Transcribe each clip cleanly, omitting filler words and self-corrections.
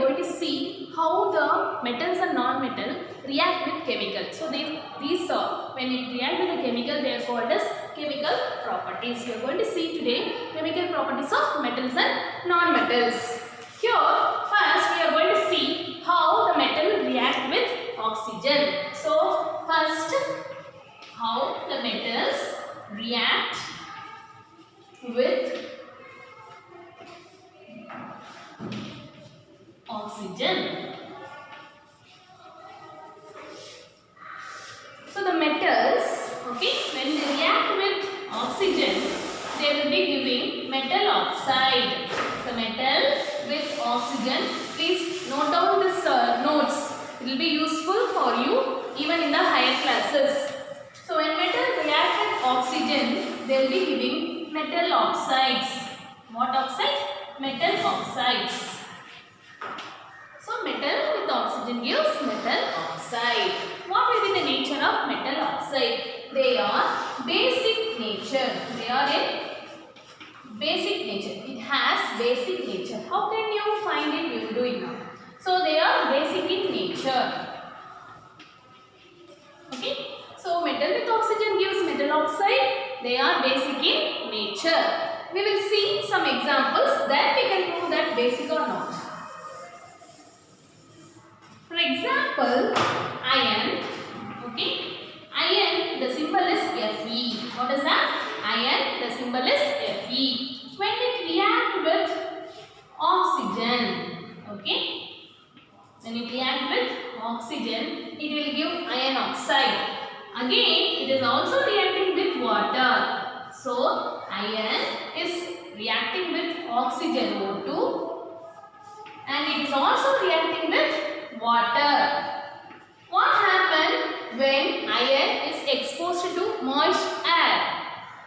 going to see how the metals and non-metal react with chemical. So these when it react with a chemical, they are called as chemical properties. We are going to see today chemical properties of metals and non-metals. Here, first we are going to see how the metal react with oxygen. So first, how the metals react with oxygen. So the metals, okay, when they react with oxygen, they will be giving metal oxide. The metal with oxygen, please note down this notes. It will be useful for you even in the higher classes. So when metal react with oxygen, they will be giving metal oxides. What oxides? Metal oxides. So metal with oxygen gives metal oxide. What will be the nature of metal oxide? They are basic nature. They are in basic nature. It has basic nature. How can you find it? We will do it now. So they are basic in nature. Okay. So metal with oxygen gives metal oxide. They are basic in nature. We will see some examples, then we can prove that basic or not. For example, iron. Okay. Iron, the symbol is Fe. What is that? Iron, the symbol is Fe. When it reacts with oxygen, okay. When it reacts with oxygen, it will give iron oxide. Again, it is also reacting with water. So, iron is reacting with oxygen O2 and it is also reacting with water. What happens when iron is exposed to moist air?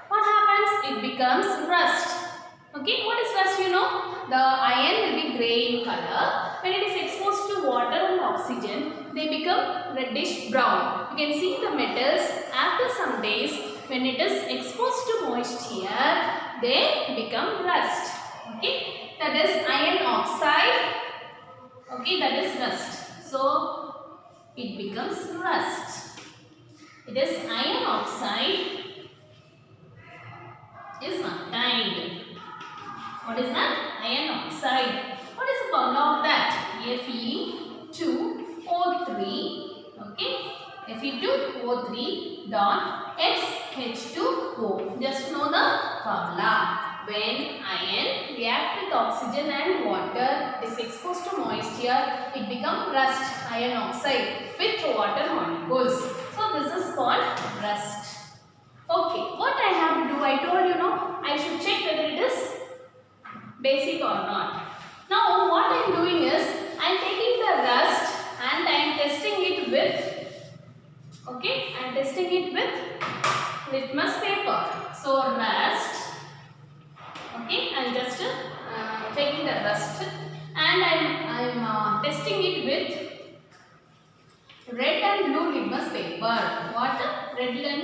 What happens? It becomes rust. Okay, what is rust? You know, the iron will be grey in color. When it is exposed to water and oxygen, they become reddish brown. You can see the metals after some days, when it is exposed to moisture, they become rust. Okay, that is iron oxide. Okay, that is rust. So it becomes rust. It is iron oxide is obtained. What is that? Iron oxide. What is the formula of that? Fe2O3. Okay. Fe2O3 dot SH2O. Just know the formula. When iron reacts with oxygen and water, it is exposed to moisture, it becomes rust, iron oxide with water molecules. So this is called rust. Okay, what I have to do, I told you now, I should check whether it is basic or not. Now what I am doing is, I am taking the rust and I am testing it with, okay, I am testing it with litmus paper. So rust, okay, I am just taking the rust and I am testing it with red and blue litmus paper. What? Red and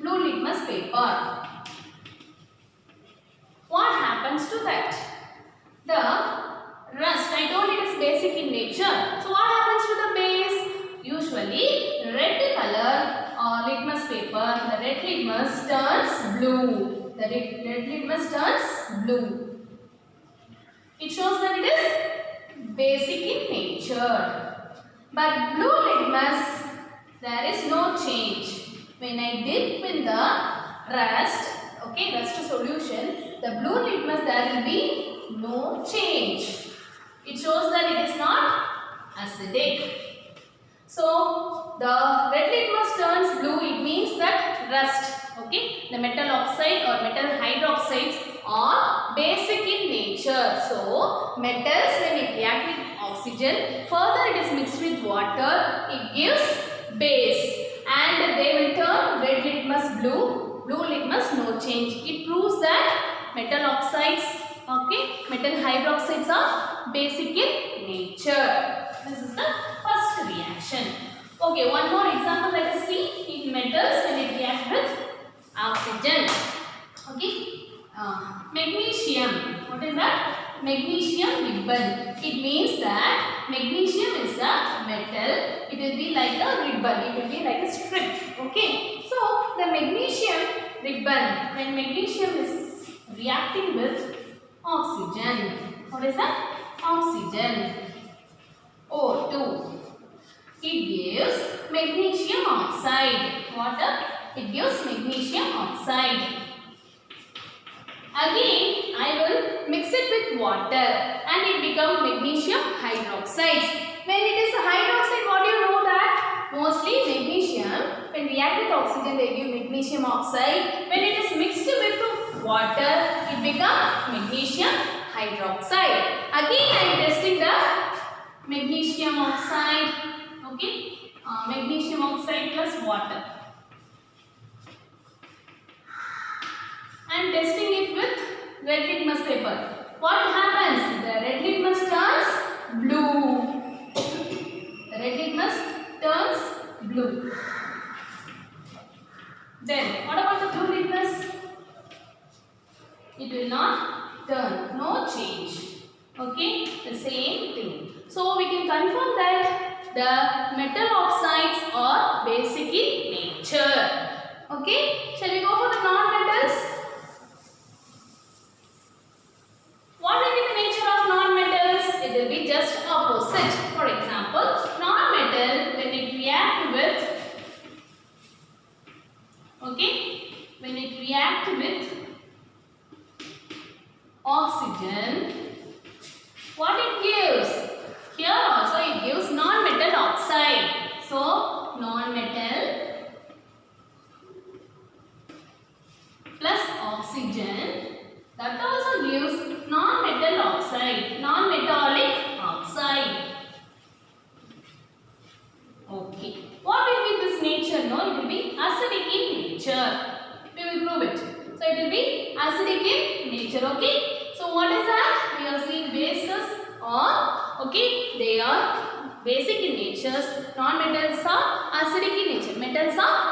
blue litmus paper. What happens to that? The rust, I told it is basic in nature. So what happens to the base? Usually red color or litmus paper, the red litmus turns blue. The red litmus turns blue. It shows that it is basic in nature. But blue litmus, there is no change. When I dip in the rust, okay, rust solution, the blue litmus, there will be no change. It shows that it is not acidic. So the red litmus turns blue, it means that rust, okay, the metal oxide or metal hydroxides are basic in nature. So metals, when it react with oxygen, further it is mixed with water, it gives base and they will turn red litmus blue, blue litmus no change. It proves that metal oxides, okay, metal hydroxides are basic in nature. This is the first reaction. Okay, one more example let us see in metals when it reacts with oxygen. Okay, magnesium. What is that? Magnesium ribbon. It means that magnesium is a metal. It will be like a ribbon. It will be like a strip. Okay. So the magnesium ribbon, when magnesium is reacting with oxygen. What is that? Oxygen. O2. It gives magnesium oxide. Water. It gives magnesium oxide. Again, I will mix it with water and it becomes magnesium hydroxide. When it is hydroxide, what do you know that? Mostly magnesium, when react with oxygen, they give magnesium oxide. When it is mixed with water, it becomes magnesium hydroxide. Again, I am testing the magnesium oxide. Okay, magnesium oxide plus water. I am testing it with red litmus paper. What happens? The red litmus turns blue. The red litmus turns blue. Then, what about the blue litmus? It will not turn. No change. Okay, the same thing. So, we can confirm that the metal oxides are basic in nature. Okay, shall we go for the non-metals? What will be the nature of non-metals? It will be just opposite. For example, non-metal, when it react with, when it react with oxygen, what it gives? Here also it gives non-metal oxide. So, non-metal plus oxygen, that also gives non-metal oxide, non-metallic oxide. Okay. What will be this nature? No, it will be acidic in nature. We will prove it. So, it will be acidic in nature. Okay. So, what is that? We have seen bases or, they are basic in nature. Non-metals are acidic in nature. Metals are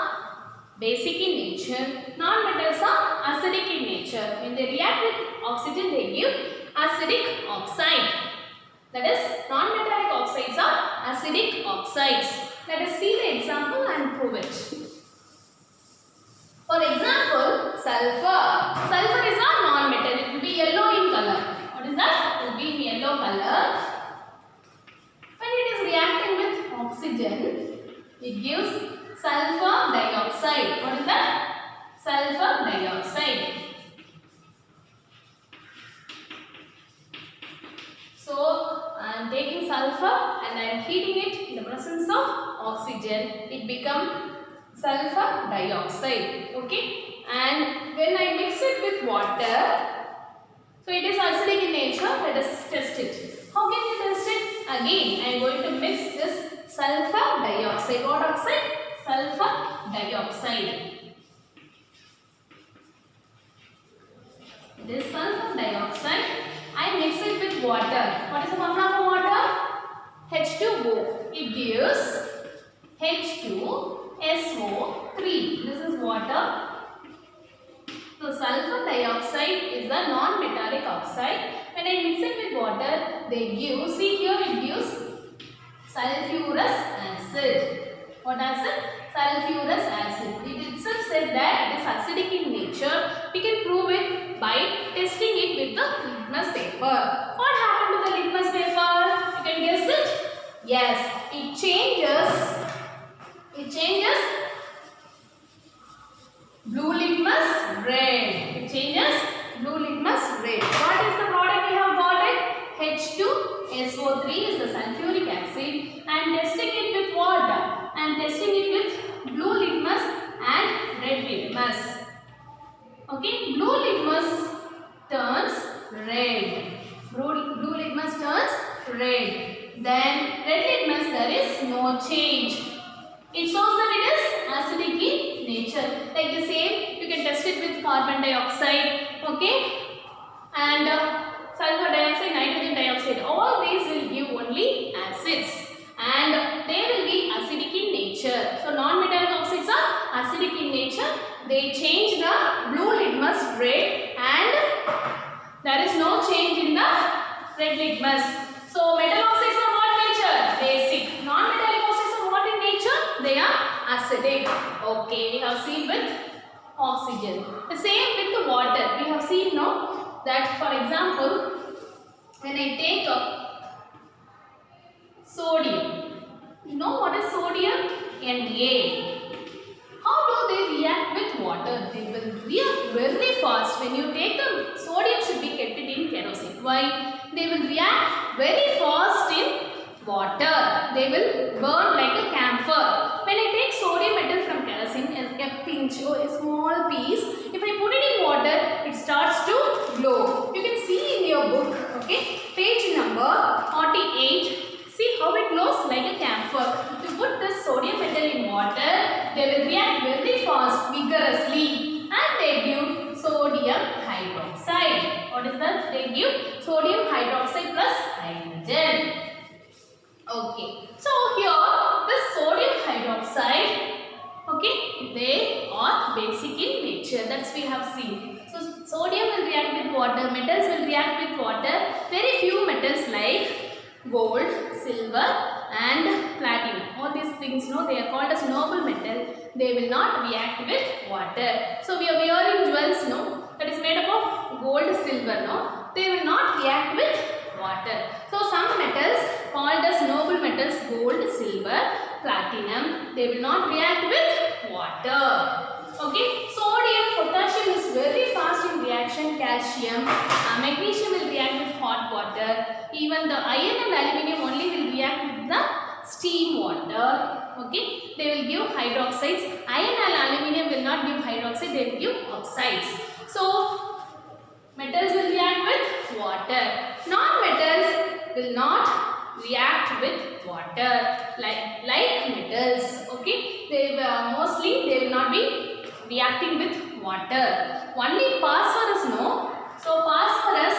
basic in nature. Non-metals are acidic in nature. When they react with oxygen, they give acidic oxide. That is, non-metallic oxides are acidic oxides. Let us see the example and prove it. For example, sulfur. Sulfur is a non-metal. It will be yellow in color. What is that? It will be in yellow color. When it is reacting with oxygen, it gives sulfur dioxide. What is that? Sulfur dioxide. So, I am taking sulfur and I am heating it in the presence of oxygen. It becomes sulfur dioxide. Okay. And when I mix it with water, so it is acidic in nature. Let us test it. How can you test it? Again, I am going to mix this sulfur dioxide. What oxide? Sulfur dioxide. It is sulfur dioxide. I mix it with water. What is the formula for water? H2O. It gives H2SO3. This is water. So, sulfur dioxide is a non-metallic oxide. When I mix it with water, they give, see here it gives sulfurous acid. What acid? Sulfurous acid. It itself said that it is acidic in nature. We can prove it by testing it with the litmus paper. What happened to the litmus paper? You can guess it? Yes, it changes. Blue litmus red. It changes blue litmus red. What is the product we have got it? H2SO3 is the sulfuric acid. I am testing it with water. I am testing it with blue litmus and red litmus. Okay, blue litmus turns red. Blue litmus turns red. Then red litmus, there is no change. It shows that it is acidic in nature. Like the same, you can test it with carbon dioxide. Okay, and sulfur dioxide, nitrogen dioxide. All these will give only acids, and they will be acidic in nature. So non-metallic oxides are acidic in nature. They change the blue litmus red, and there is no change in the red litmus. So metal oxides are what acidic. Okay, we have seen with oxygen. The same with the water. We have seen now that, for example, when I take a sodium, you know what is sodium? Na. How do they react with water? They will react very fast. When you take the sodium should be kept it in kerosene. Why? They will react very fast in water. They will burn like a camphor. When I take sodium metal from kerosene as a pinch or a small piece, if I put it in water, it starts to glow. You can see in your book, okay, page number 48. See how it glows like a camphor. If you put this sodium metal in water, they will react very fast, vigorously, and they give sodium hydroxide. What is that? They give sodium hydroxide plus hydrogen. Okay. So here, this sodium hydroxide, okay, they are basic in nature. That's we have seen. So sodium will react with water, metals will react with water. Very few metals like gold, silver and platinum. All these things, no, they are called as noble metal. They will not react with water. So we are wearing jewels, no, that is made up of gold, silver, no. They will not react with water. So some metals called as noble metals, gold, silver, platinum, they will not react with water. Okay, sodium, potassium is very fast in reaction, calcium, magnesium will react with hot water, even the iron and aluminium only will react with the steam water. Okay, they will give hydroxides. Iron and aluminium will not give hydroxide, they will give oxides. So, metals will react with water. Non-metals will not react with water like metals. Okay, they mostly they will not be reacting with water. Only phosphorus, no. So phosphorus,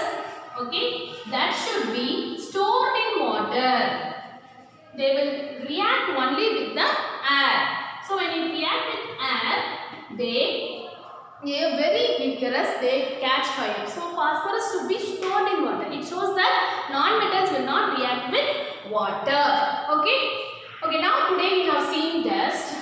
okay, that should be stored in water. They will react only with the air. So when it react with air, they are very vigorous, they catch fire. So phosphorus should be stored in water. It shows that non-metals will not react with water. Okay. Okay, now today we have seen just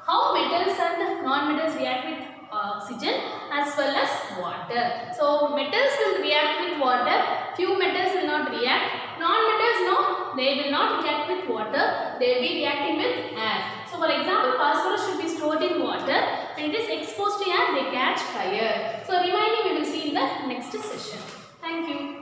how metals and non-metals react with oxygen as well as water. So metals will react with water, few metals will not react. Non-metals, no, they will not react with water, they will be reacting with air. So for example, phosphorus should be stored in water. When it is exposed to air, they catch fire. So remaining we will see in the next session. Thank you.